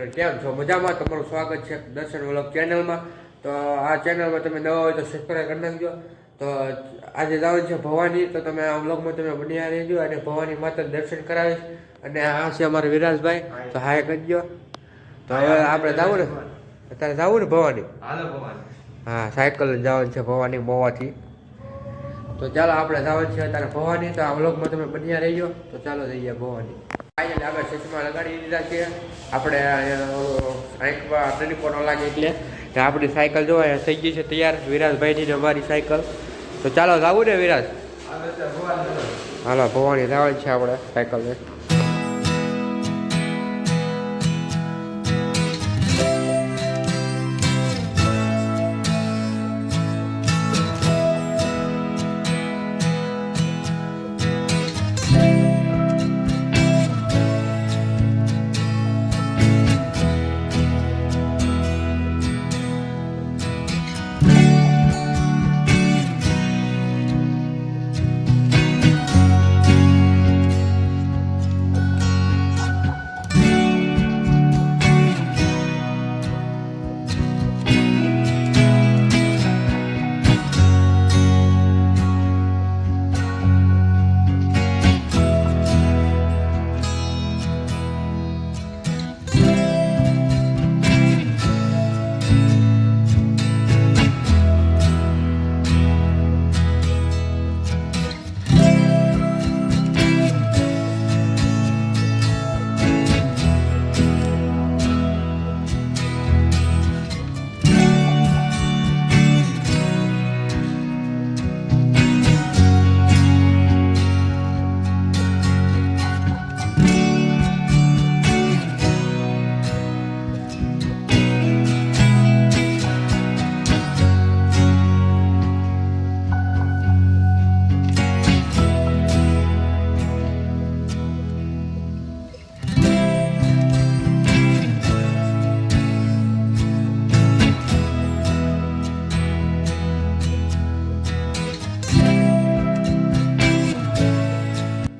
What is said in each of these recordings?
Friend કેમ છો મજામાં તમારું સ્વાગત છે દર્શન વ્લોગ ચેનલમાં તો આ ચેનલમાં તમે નવા હોય તો સબસ્ક્રાઈબ કરી નાખજો તો આજે જવાનું છે ભવાની તો તમે આ વ્લોગમાં તમે બન્યા રહેજો અને ભવાની માતા દર્શન કરાવીશ અને આ છે અમારા વિરાજભાઈ તો હાય કરજો તો હવે આપણે જવું ને અત્યારે જવું ને ભવાની હા સાયકલ જવાનું છે ભવાની મોવાથી તો ચાલો આપણે જવાનું છે અત્યારે ભવાની તો આ વ્લોગમાં તમે બન્યા રહેજો તો ચાલો જઈએ ભવાની ફાઇનલી આપણે ચશ્મા લગાડી દીધા છે આપણે આંખમાં તરીકો ન લાગે એટલે આપણી સાયકલ જોવા થઈ ગઈ છે તૈયાર વિરાજભાઈની ને અમારી સાયકલ તો ચાલો જવું ને વિરાજ હાલો ભવાની જવાનું છે આપણે સાયકલને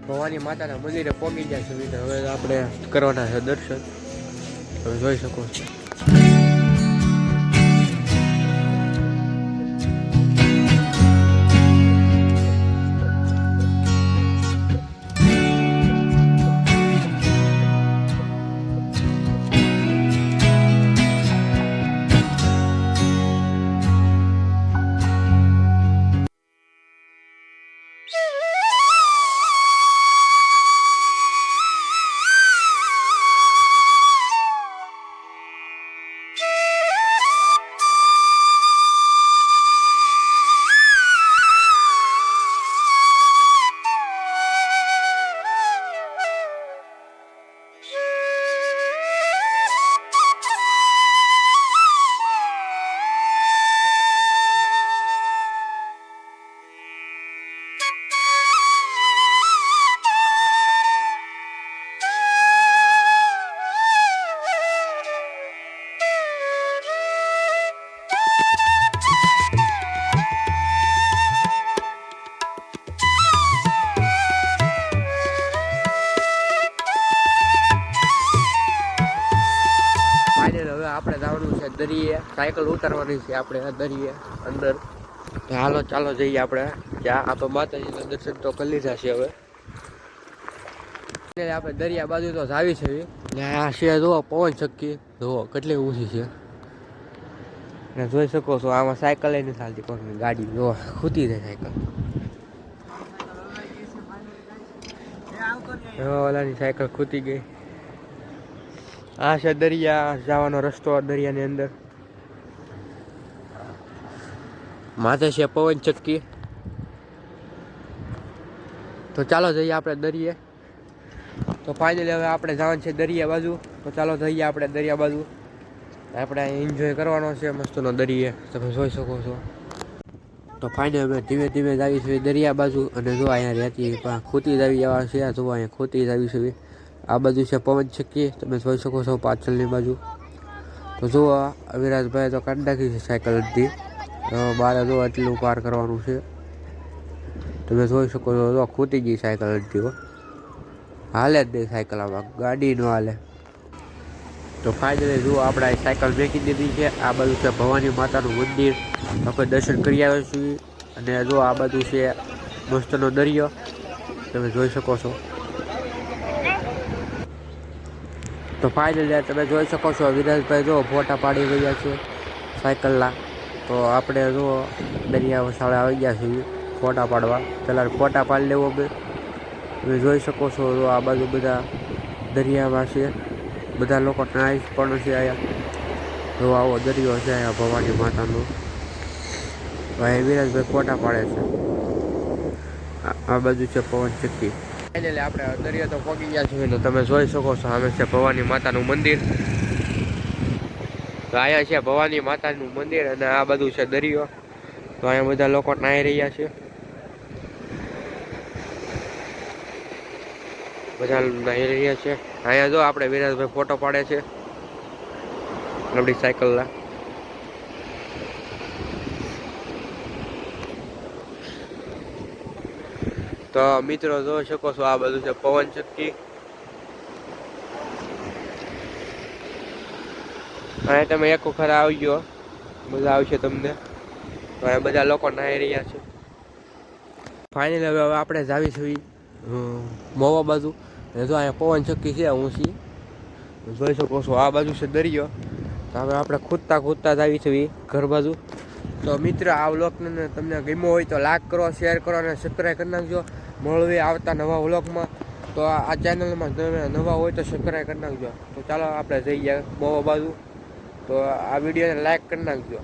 ભવાની માતાના મંદિરે પહોંચી જાય છે હવે આપણે કરવાના છે દર્શન તમે જોઈ શકો છો આપણે જવાનું છે દરિયે સાયકલ ઉતારવાની છે આપણે દરિયે અંદર હાલો ચાલો જઈએ આપણે ત્યાં આપણે માતાજીના દર્શન તો કરી લીધા છે હવે આપણે દરિયા બાજુ તો જાવી છે ને આ છે જુઓ પવન ચક્કી જુઓ કેટલી ઊંચી છે ને જોઈ શકો છો આમાં સાયકલ નથી ચાલતી કોઈની ગાડી જુઓ ખૂતી જાય સાયકલ ઓલાની સાયકલ ખૂતી ગઈ આ છે દરિયા જવાનો રસ્તો દરિયાની અંદર માથે છે પવન ચક્કી તો ચાલો જઈએ આપણે દરિયે તો ફાઇનલી હવે આપણે જવાનું છે દરિયા બાજુ તો ચાલો જઈએ આપણે દરિયા બાજુ આપણે એન્જોય કરવાનો છે મસ્તનો દરિયે તમે જોઈ શકો છો તો ફાઇનલી અમે ધીમે ધીમે જાવી છે દરિયા બાજુ અને જો અહીંયા રહેતી ખૂતી જાવી જવા છે જો અહીંયા ખૂતી જાવી છે આ બાજુ છે પવન ચક્કી તમે જોઈ શકો છો પાછળની બાજુ તો જુઓ વિરાજભાઈ તો કાઢી નાખી છે સાયકલ અડધી બારે જો એટલું પાર કરવાનું છે તમે જોઈ શકો છો તો ખૂટી ગઈ સાયકલ અડધી હાલે જ નહીં સાયકલ આમાં ગાડી ન હાલે તો ફાઇનલી જુઓ આપણે આ સાયકલ મેકી દીધી છે. આ બાજુ છે ભવાની માતાનું મંદિર, આપણે દર્શન કરી આવ્યા છીએ. અને જો આ બાજુ છે મસ્તનો દરિયો, તમે જોઈ શકો છો. તો ફાઇનલી તમે જોઈ શકો છો વિરાજભાઈ જો ફોટા પાડી રહ્યા છે સાયકલના. તો આપણે જો દરિયા વસાળે આવી ગયા છીએ ફોટા પાડવા. પહેલાં ફોટા પાડી લેવો અમે. તમે જોઈ શકો છો તો આ બાજુ બધા દરિયામાં છે, બધા લોકો નાઈસ પણ છે અહીંયા. જો આવો દરિયો છે અહીંયા ભવાની માતાનો. ભાઈ વિરાજભાઈ ફોટા પાડે છે. આ બાજુ છે પવન ચક્કી. ફાઇનલી આપણે દરિયો તો પહોંચી ગયા છીએ. તો તમે જોઈ શકો છો સામે છે ભવાની માતાનું મંદિર. તો અહીંયા છે ભવાની માતાનું મંદિર અને આ બધું છે દરિયો. તો અહીંયા બધા લોકો નાહી રહ્યા છે, બધા નાહી રહ્યા છે. અહીંયા જો આપણે વિરાજભાઈ ફોટો પાડે છે આપણી સાયકલના. તો મિત્રો જોઈ શકો છો આ બધું છે પવન ચક્કી. અહીંયા તમે એક વખત આવી ગયો, મજા આવશે તમને. તો અહીંયા બધા લોકો નાહી રહ્યા છે. ફાઇનલી હવે આપણે જ આવી છીએ મોવા બાજુ. જો અહીંયા પવન ચક્કી છે ઊંચી, જોઈ શકો છો. આ બાજુ છે દરિયો. તો હવે આપણે કૂદતા જ આવી છીએ ઘર બાજુ. તો મિત્ર આ વ્લોગને તમને ગમ્યો હોય તો લાઈક કરો, શેર કરો અને સબસ્ક્રાઈબ કરી નાખજો. મળવી આવતા નવા વ્લોગમાં. તો આ ચેનલમાં તમે નવા હોય તો સબસ્ક્રાઈબ કરી નાખજો. તો ચાલો આપણે જઈએ મોવા બાજુ. તો આ વિડીયોને લાઈક કરી નાખજો.